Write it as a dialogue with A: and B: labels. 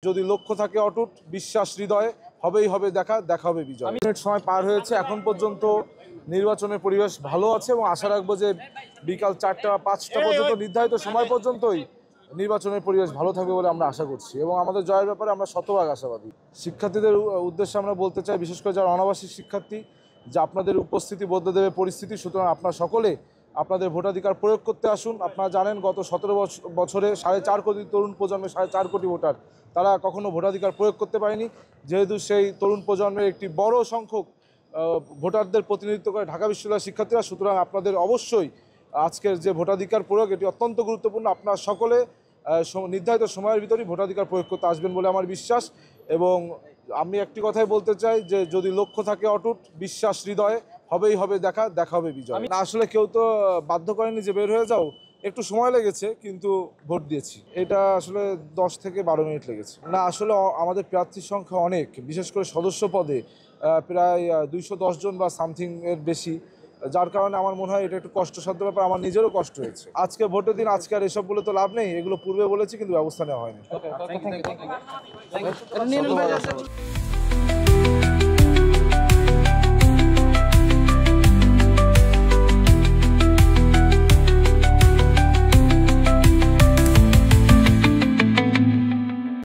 A: যদি লক্ষ্য থাকে অটুট, বিশ্বাস হৃদয়ে, হবেই হবে দেখা, দেখা হবে বিজয়। মিনিট সময় পার হয়েছে, এখন পর্যন্ত নির্বাচনের পরিবেশ ভালো আছে এবং আশা রাখবো যে বিকাল 4টা বা 5টা পর্যন্ত নির্ধারিত সময় পর্যন্তই নির্বাচনের পরিবেশ ভালো থাকবে বলে আমরা আশা করছি এবং আমাদের জয়ের ব্যাপারে আমরা শতভাগ আশাবাদী। শিক্ষার্থীদের উদ্দেশ্যে আমরা বলতে চাই, বিশেষ করে যারা অনাবাসিক শিক্ষার্থী, যে আপনাদের উপস্থিতি বদলে দেবে পরিস্থিতি। সুতরাং আপনারা সকলে আপনাদের ভোটাধিকার প্রয়োগ করতে আসুন। আপনারা জানেন গত 17 বছরে 4.5 কোটি তরুণ প্রজন্মের 4.5 কোটি ভোটার তারা কখনো ভোটাধিকার প্রয়োগ করতে পারেনি। যেহেতু সেই তরুণ প্রজন্মের একটি বড় সংখ্যক ভোটারদের প্রতিনিধিত্ব করে ঢাকা বিশ্ববিদ্যালয়ের শিক্ষার্থীরা, সুতরাং আপনাদের অবশ্যই আজকের যে ভোটাধিকার প্রয়োগ এটি অত্যন্ত গুরুত্বপূর্ণ। আপনারা সকলে নির্ধারিত সময়ের ভিতরেই ভোটাধিকার প্রয়োগ করতে আসবেন বলে আমার বিশ্বাস। এবং আমি একটি কথাই বলতে চাই যে যদি লক্ষ্য থাকে অটুট, বিশ্বাস হৃদয়ে, হবেই হবে দেখা, দেখা হবে বিজয়। না, আসলে কেউ তো বাধ্য করেনি যে বের হয়ে যাও, একটু সময় লেগেছে কিন্তু ভোট দিয়েছি। এটা আসলে 10 থেকে 12 মিনিট লেগেছে। না, আসলে আমাদের প্রার্থীর সংখ্যা অনেক, বিশেষ করে সদস্য পদে প্রায় 210 জন বা সামথিং এর বেশি, যার কারণে আমার মনে হয় এটা একটু কষ্টসাধ্য ব্যাপার। আমার নিজেরও কষ্ট হয়েছে। আজকে ভোটের দিন, আজকে আর এসব বলে তো লাভ নেই, এগুলো পূর্বে বলেছি কিন্তু ব্যবস্থা নেওয়া হয়নি।